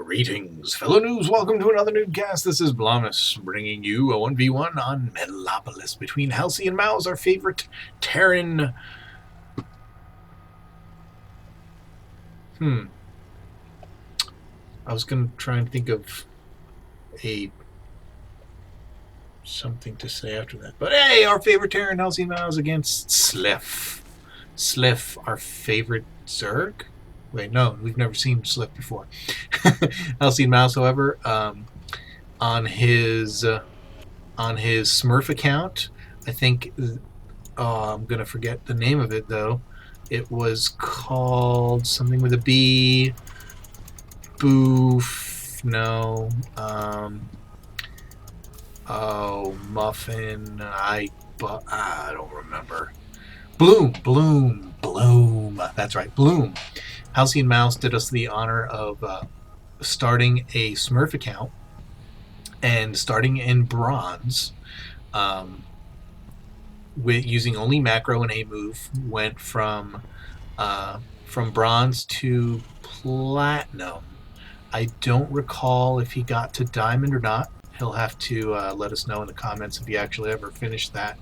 Greetings, fellow noobs. Welcome to another NuubCast. This is Blomus, bringing you a 1v1 on Metalopolis between Halsey and Mouse, our favorite Terran. I was going to try and think of something to say after that. But hey, our favorite Terran, Halsey and Mouse, against Sliff. Sliff, our favorite Zerg? Wait, no, we've never seen Sliff before. Halsey and Mouse, however, on his Smurf account, I think, I'm going to forget the name of it, though. It was called something with a B. Boof. No. Muffin. I don't remember. Bloom. That's right, Bloom. Halsey and Mouse did us the honor of starting a Smurf account and starting in bronze, with using only macro and a move. Went from bronze to platinum. I don't recall if he got to diamond or not. He'll have to let us know in the comments if he actually ever finished that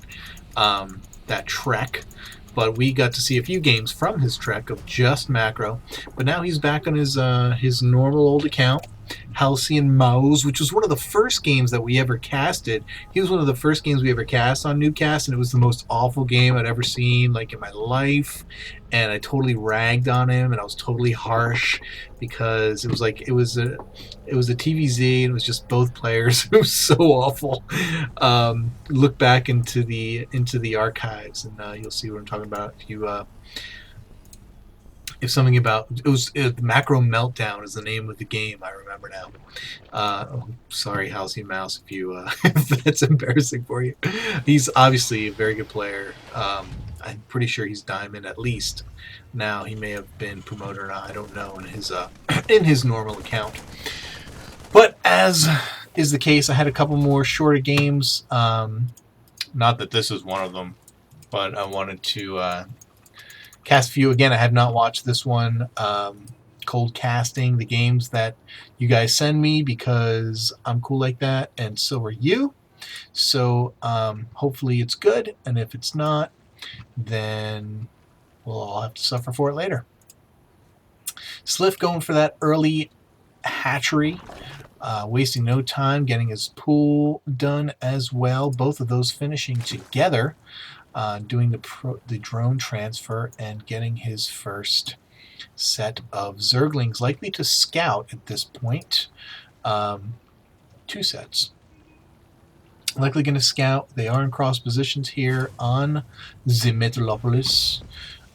trek. But we got to see a few games from his trek of just macro. But now he's back on his normal old account, Halsey and Mouse, which was one of the first games that we ever casted. He was one of the first games we ever cast on NuubCast, and it was the most awful game I'd ever seen, like, in my life. And I totally ragged on him, and I was totally harsh because it was a TVZ, and it was just both players. It was so awful. Look back into the archives, and you'll see what I'm talking about. If something about Macro Meltdown is the name of the game, I remember now. Sorry, Halsey Mouse, if you if that's embarrassing for you. He's obviously a very good player. I'm pretty sure he's diamond at least. Now he may have been promoted or not, I don't know, in his normal account. But as is the case, I had a couple more shorter games. Not that this is one of them, but I wanted to cast a few. Again, I have not watched this one. Cold casting the games that you guys send me because I'm cool like that, and so are you. So hopefully it's good, and if it's not, then we'll all have to suffer for it later. Sliff going for that early hatchery, wasting no time, getting his pool done as well. Both of those finishing together, doing the drone transfer and getting his first set of Zerglings, likely to scout at this point. 2 sets. Likely going to scout. They are in cross positions here on Metalopolis,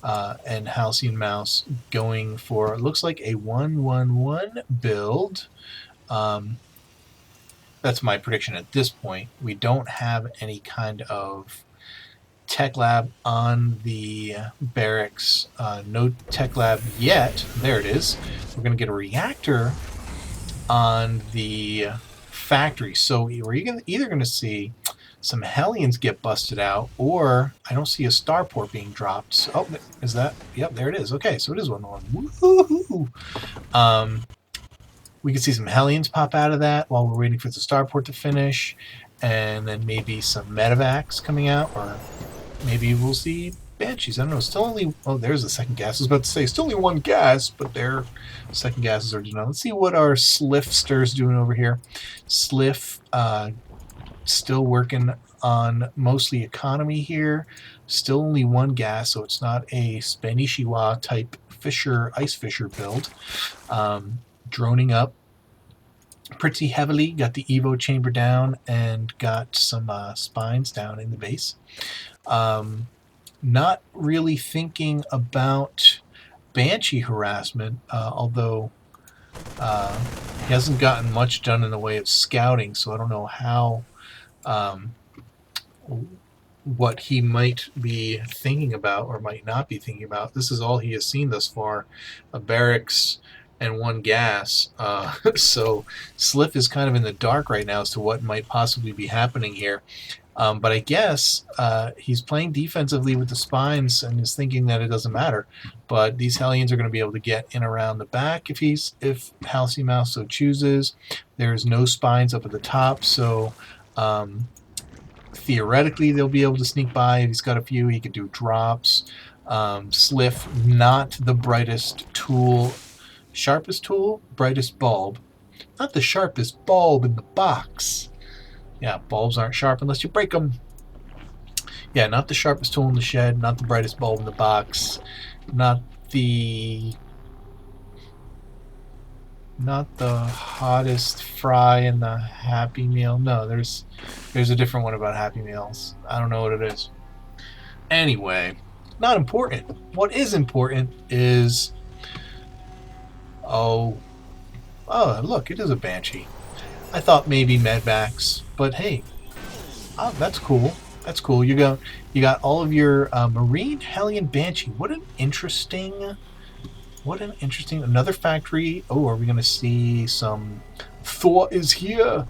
and Halsey and Mouse going for, it looks like, a 1-1-1 build. That's my prediction at this point. We don't have any kind of tech lab on the barracks. No tech lab yet. There it is. We're going to get a reactor on the factory. So we're either going to see some Hellions get busted out, or I don't see a starport being dropped. So, oh, is that? Yep, there it is. Okay, so it is 1-1. Woohoo! We can see some Hellions pop out of that while we're waiting for the starport to finish, and then maybe some medevacs coming out, or maybe we'll see Banshees. I don't know. Still only... Oh, there's the second gas. I was about to say, still only 1 gas, but their second gases are done. Let's see what our Sliffster's doing over here. Sliff, still working on mostly economy here. Still only 1 gas, so it's not a Spanishiwa type ice fisher build. Droning up pretty heavily. Got the Evo chamber down and got some spines down in the base. Not really thinking about Banshee harassment, although he hasn't gotten much done in the way of scouting, so I don't know how what he might be thinking about or might not be thinking about. This is all he has seen thus far. A barracks and 1 gas. So Sliff is kind of in the dark right now as to what might possibly be happening here. But I guess he's playing defensively with the spines and is thinking that it doesn't matter. But these Hellions are going to be able to get in around the back if Halsey Mouse so chooses. There's no spines up at the top, so theoretically they'll be able to sneak by. If he's got a few, he could do drops. Sliff, not the brightest tool. Sharpest tool? Brightest bulb. Not the sharpest bulb in the box. Yeah, bulbs aren't sharp unless you break them. Yeah, not the sharpest tool in the shed, not the brightest bulb in the box, not the hottest fry in the Happy Meal. No, there's a different one about Happy Meals. I don't know what it is. Anyway, not important. What is important is... Oh, look, it is a Banshee. I thought maybe Medvacs, but hey, oh, that's cool. That's cool. You got all of your Marine Hellion Banshee. What an interesting another factory. Oh, are we gonna see some Thor is here?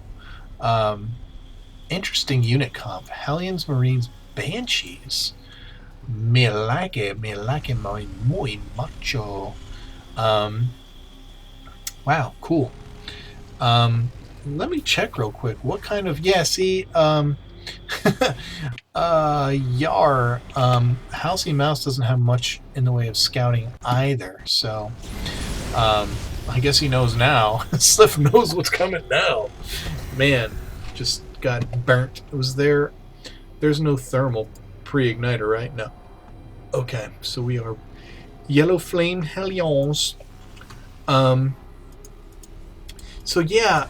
Interesting unit comp. Hellions, Marines, Banshees. Me like it muy mucho. Wow, cool. Let me check real quick. What kind of... Yeah, see, Halsey Mouse doesn't have much in the way of scouting either, so I guess he knows now. Sliff knows what's coming now. Man, just got burnt. There's no thermal pre-igniter, right? No. Okay, so we are Yellow Flame Hellions. So yeah,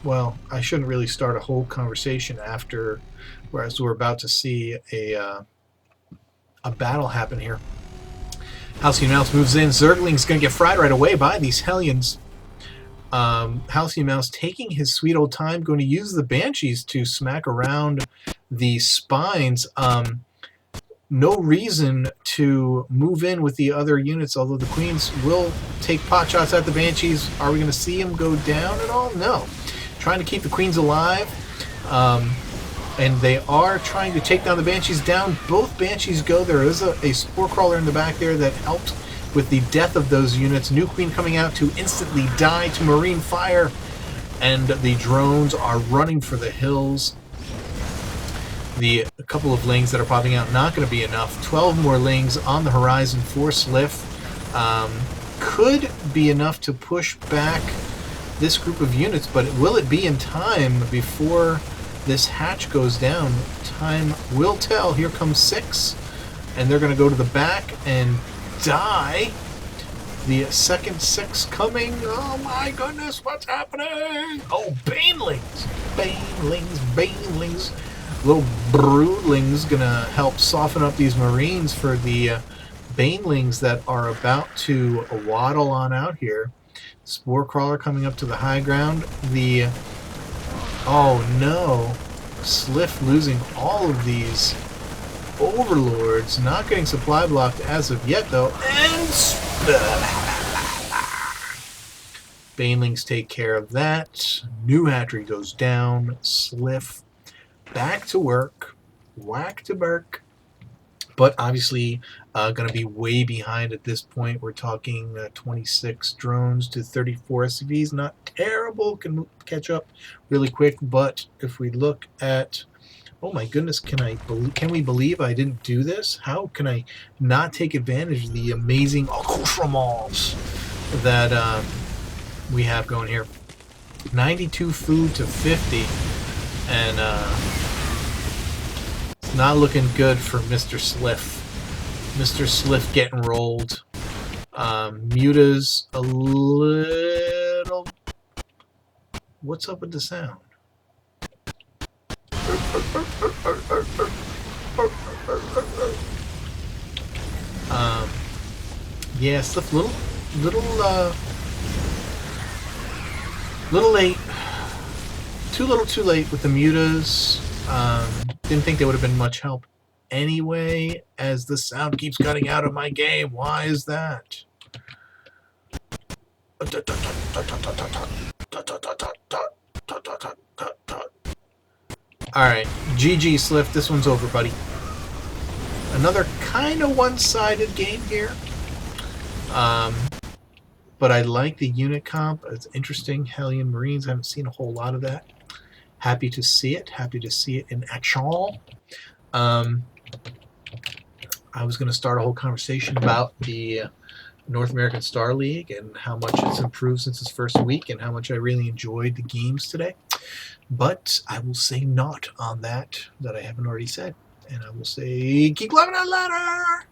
well, I shouldn't really start a whole conversation after, whereas we're about to see a battle happen here. Halcyon Mouse moves in. Zergling's going to get fried right away by these Hellions. Halcyon Mouse taking his sweet old time, going to use the Banshees to smack around the spines. No reason to move in with the other units, although the Queens will take pot shots at the Banshees. Are we going to see them go down at all? No. Trying to keep the Queens alive. And they are trying to take down the Banshees down. Both Banshees go. There is a Spore Crawler in the back there that helped with the death of those units. New Queen coming out to instantly die to Marine fire. And the drones are running for the hills. The couple of Lings that are popping out, not going to be enough. 12 more Lings on the horizon for Sliff. Could be enough to push back this group of units, but will it be in time before this hatch goes down? Time will tell. Here comes 6, and they're going to go to the back and die. The second 6 coming. Oh my goodness, what's happening? Oh, Banelings! Banelings. Little Broodlings gonna help soften up these Marines for the Banelings that are about to waddle on out here. Spore Crawler coming up to the high ground. Oh no, Sliff losing all of these Overlords, not getting supply blocked as of yet though, and Banelings take care of that. New Hatchery goes down. Sliff back to work, whack to Burke, but obviously going to be way behind at this point. We're talking 26 drones to 34 SCVs. Not terrible, can catch up really quick, but if we look at... Oh my goodness, can we believe I didn't do this? How can I not take advantage of the amazing accoutrements that we have going here? 92 food to 50, and it's not looking good for Mr. Sliff. Mr. Sliff getting rolled. Muta's a little... What's up with the sound? Yeah, Sliff little late. Too little too late with the mutas. Didn't think they would have been much help. anyway, as the sound keeps cutting out of my game. Why is that? Alright, GG Slift, this one's over, buddy. Another kind of one-sided game here. But I like the unit comp. It's interesting. Hellion Marines, I haven't seen a whole lot of that. Happy to see it. Happy to see it in action. I was going to start a whole conversation about the North American Star League and how much it's improved since its first week and how much I really enjoyed the games today. But I will say not on that I haven't already said. And I will say keep climbing that ladder.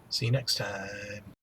See you next time.